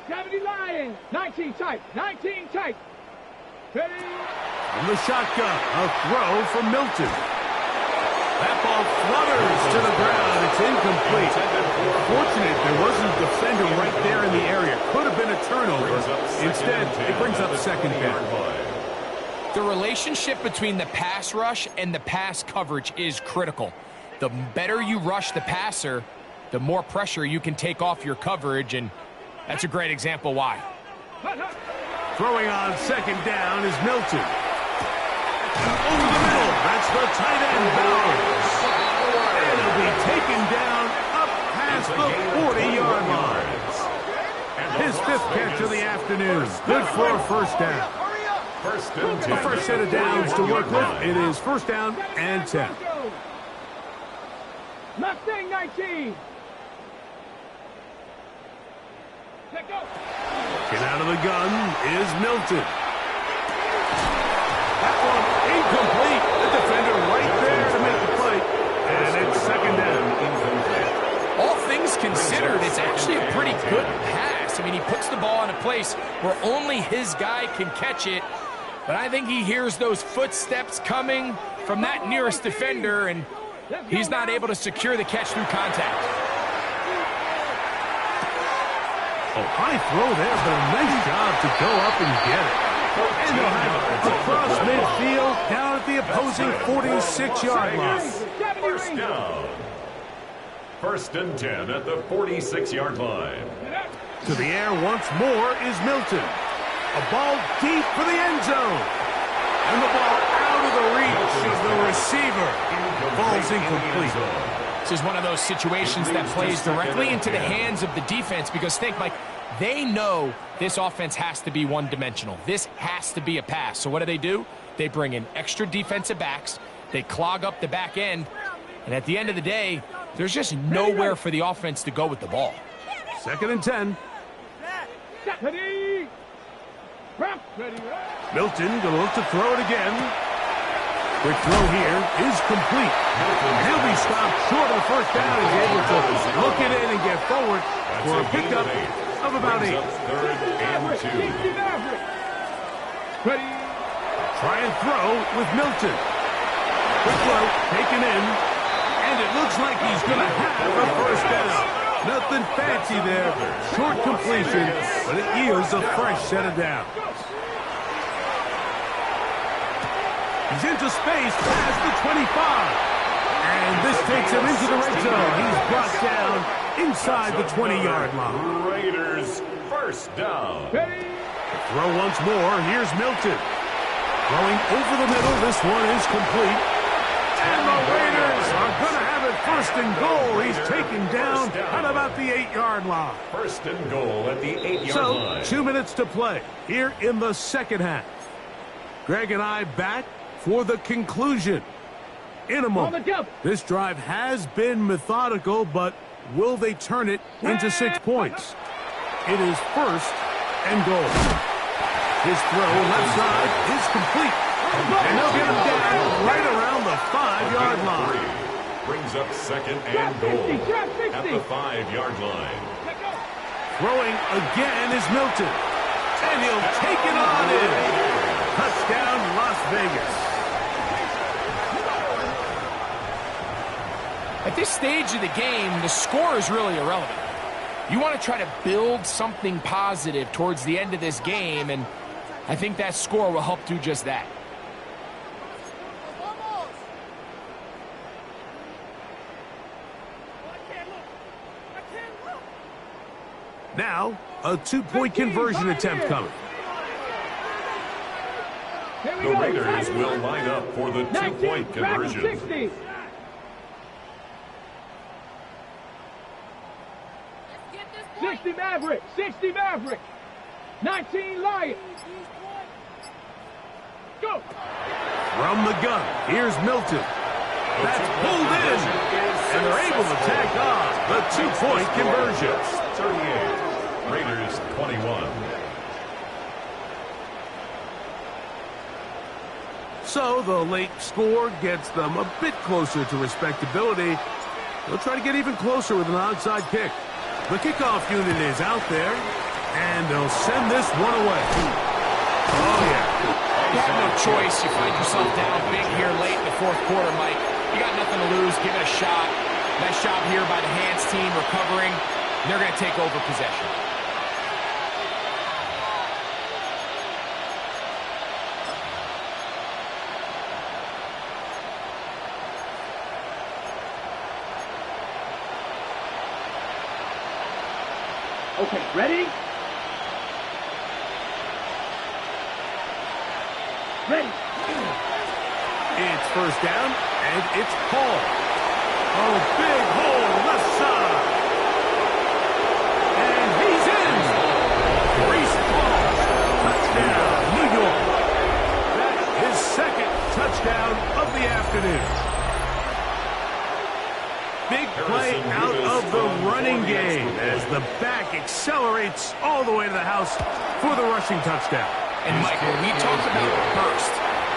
70 Lions. 19 tight. 19 tight. Ready. From the shotgun, a throw from Milton. That ball flutters to the ground. It's incomplete. Fortunate there wasn't a defender right there in the area. Could have been a turnover. Instead, it brings up 2nd down. The relationship between the pass rush and the pass coverage is critical. The better you rush the passer, the more pressure you can take off your coverage, and that's a great example why. Throwing on second down is Milton. Over the middle, that's the tight end Bowers. And he'll be taken down up past the 40-yard line. His 5th catch of the afternoon. Good for a first down. The first set of downs to work with. It is first down and 10. Mustang 19. Let go. Get out of the gun is Milton. That one incomplete. The defender right there to make the play. And it's second down. All things considered, it's actually a pretty good pass. I mean, he puts the ball in a place where only his guy can catch it. But I think he hears those footsteps coming from that nearest defender, and he's not able to secure the catch through contact. Oh, high throw there, but a nice job to go up and get it. And they'll have it across midfield down at the opposing 46-yard line. First down. First and 10 at the 46-yard line. To the air once more is Milton. A ball deep for the end zone. And the ball out of the reach of the receiver. Ball's incomplete. This is one of those situations that plays directly into the hands of the defense, because think, Mike, they know this offense has to be one-dimensional. This has to be a pass. So what do? They bring in extra defensive backs. They clog up the back end. And at the end of the day, there's just nowhere for the offense to go with the ball. Second and 10. Milton going to look to throw it again. Quick throw here is complete. He'll be stopped short of the first down. He's able to look it in and get forward for a pickup of about 8. Third and 2. Try and throw with Milton. Quick throw taken in. And it looks like he's going to have a first down. Nothing fancy there. Short completion, but it yields a fresh set of downs. He's into space past the 25. And this takes him into the red zone. He's brought down inside the 20-yard line. Raiders first down. Throw once more. Here's Milton. Throwing over the middle. This one is complete. And the Raiders are going to have it first and goal. He's taken down at about the 8-yard line. First and goal at the 8-yard line. So, 2 minutes to play here in the second half. Greg and I back for the conclusion in a moment. This drive has been methodical, but will they turn it into 6 points? It is first and goal. His throw left side is complete. And they'll get him down right around the 5-yard line. Brings up second and goal at the 5-yard line. Throwing again is Milton. And he'll take it on in. Touchdown, Las Vegas. At this stage of the game, the score is really irrelevant. You want to try to build something positive towards the end of this game, and I think that score will help do just that. Now, a 2-point conversion attempt coming. The Raiders will line up for the 2-point conversion. 60 Maverick, 60 Maverick, 19 Lions. Go! From the gun, here's Milton. That's pulled in, and they're able to tack on the 2-point conversion. 38, Raiders 21. So the late score gets them a bit closer to respectability. They'll try to get even closer with an onside kick. The kickoff unit is out there, and they'll send this one away. Oh, yeah. You have no choice. You find yourself down big here late in the fourth quarter, Mike. You got nothing to lose. Give it a shot. Nice job here by the hands team recovering. They're going to take over possession. Okay, ready? Ready. It's first down, and it's Paul. Oh, big hole left side. And he's in. Reese Paul, touchdown, New York. That's his second touchdown of the afternoon. Big play out of the running game as the back accelerates all the way to the house for the rushing touchdown. And Mike, when we talk about burst,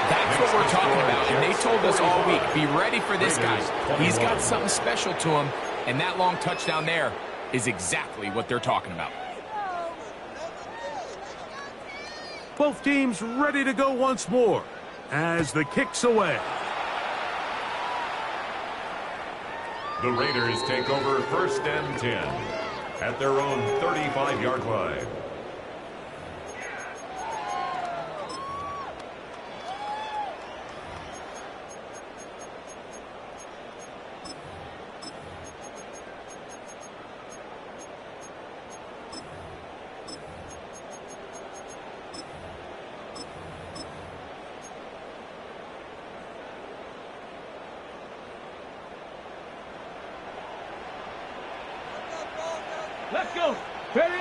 that's what we're talking about. And they told us all week, be ready for this guy. He's got something special to him, and that long touchdown there is exactly what they're talking about. Both teams ready to go once more as the kick's away. The Raiders take over first and 10 at their own 35-yard line. Let's go. Ready?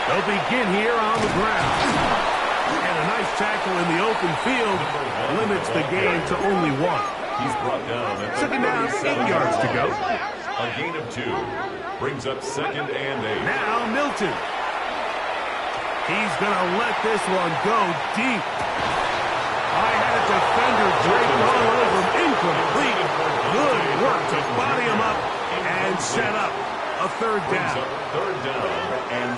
They'll begin here on the ground. And a nice tackle in the open field limits the gain to only one. He's brought down at Second down, 8 yards to go. A gain of 2 brings up second and 8. Now Milton. He's going to let this one go deep. I had a defender draped all over him. Incomplete. Good work to body him up and set up a third down.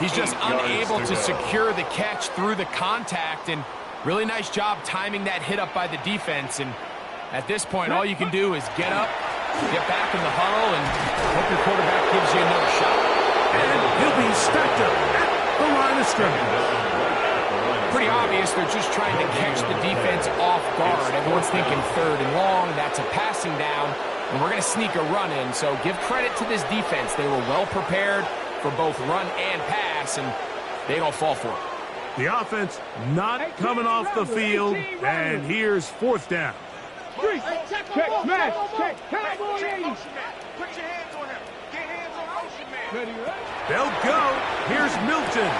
He's just unable to secure the catch through the contact, and really nice job timing that hit up by the defense. And at this point, all you can do is get up, get back in the huddle, and hope your quarterback gives you another shot. And he'll be stacked up at the line of scrimmage. Pretty obvious they're just trying to catch the defense off guard. Everyone's thinking third and long. That's a passing down, and we're going to sneak a run in. So give credit to this defense. They were well prepared for both run and pass, and they don't fall for it. The offense not coming off the field, and here's fourth down. Check, smash, check, cowboy 80. Put your hands on him. Get hands on Ocean Man. Ready, ready? They'll go. Here's Milton.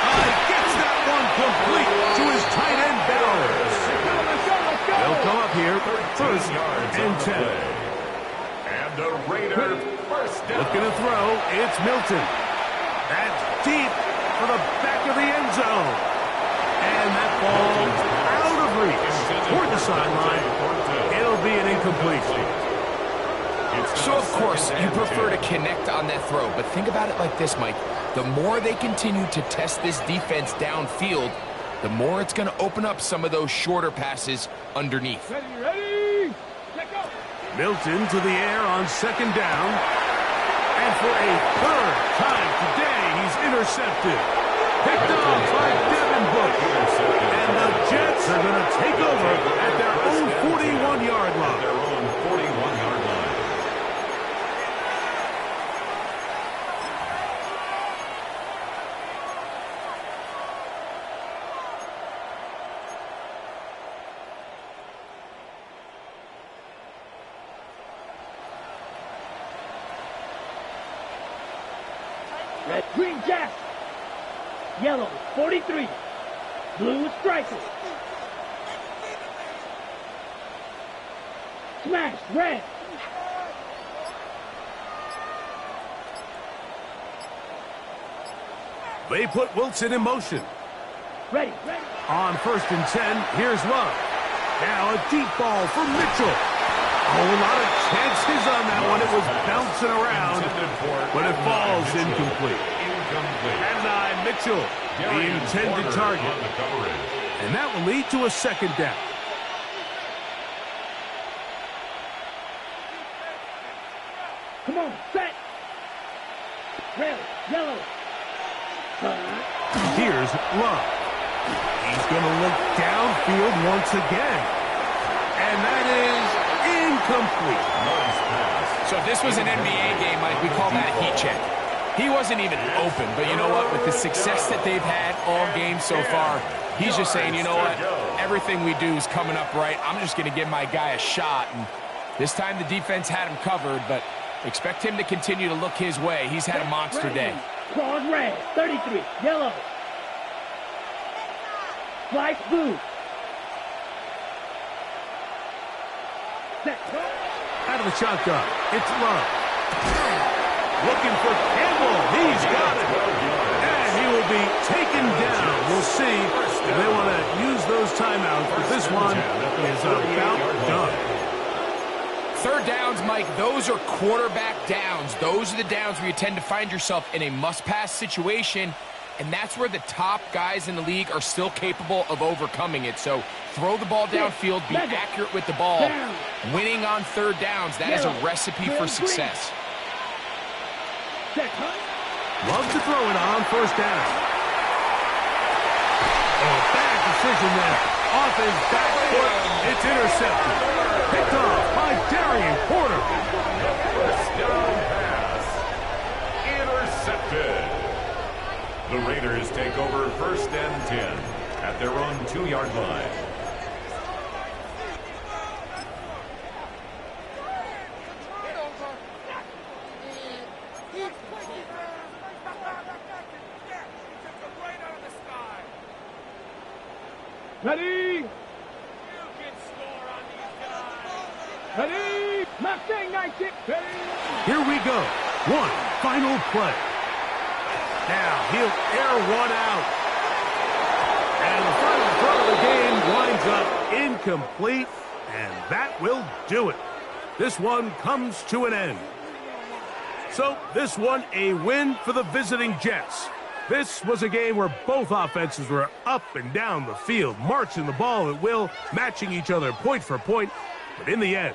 Gets that one complete to his tight end Bowers. Let's go. They'll come up here first and 10. And the Raider first down. Looking to throw, it's Milton. That's deep for the back of the end zone. And that ball out of reach toward the sideline. It'll be an incompletion. So, of course, you prefer to connect on that throw, but think about it like this, Mike. The more they continue to test this defense downfield, the more it's going to open up some of those shorter passes underneath. Ready? Check out. Milton to the air on second down. And for a third time today, he's intercepted. Picked off by Devin Book. And the Jets are going to take over at their own 41-yard line. Their own 41-yard line. Red, green jacket. Yellow, 43. Blue striker. Smash, red. They put Wilson in motion. Ready. On first and 10, here's Love. Now a deep ball for Mitchell. A whole lot of chances on that one. It was bouncing around, but it falls incomplete. Adonai Mitchell, the intended target. And that will lead to a second down. Come on, set. Red, yellow. Here's Love. He's going to look downfield once again. And that is incomplete. So if this was an NBA game, Mike, we call that a heat check. He wasn't even open, but you know what? With the success that they've had all game so far, he's just saying, you know what? Everything we do is coming up right. I'm just going to give my guy a shot. And this time the defense had him covered, but expect him to continue to look his way. He's had a monster day. Claws red, 33, yellow. Flash blue. Set. Out of the shotgun, it's Love. Looking for Campbell. He's got it. And he will be taken down. We'll see if they want to use those timeouts, but this one is about done. Third downs, Mike, those are quarterback downs. Those are the downs where you tend to find yourself in a must-pass situation, and that's where the top guys in the league are still capable of overcoming it. So throw the ball downfield, be accurate with the ball. Winning on third downs, that is a recipe for success. Loves to throw it on first down. Oh, bad decision there. Off his back foot, it's intercepted. Picked off by Darian Porter. First down pass. Intercepted. The Raiders take over 1st and 10 at their own 2-yard line. Ready? You can score on these guys. Ready? Mustang 96. Ready? Here we go. One final play. Now he'll air one out. And the final throw of the game winds up incomplete. And that will do it. This one comes to an end. So this one a win for the visiting Jets. This was a game where both offenses were up and down the field, marching the ball at will, matching each other point for point. But in the end,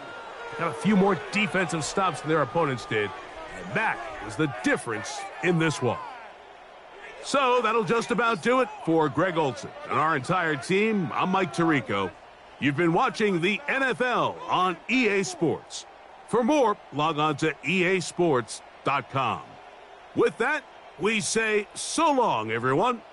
got a few more defensive stops than their opponents did. And that was the difference in this one. So that'll just about do it for Greg Olson and our entire team. I'm Mike Tirico. You've been watching the NFL on EA Sports. For more, log on to easports.com. With that, we say so long, everyone.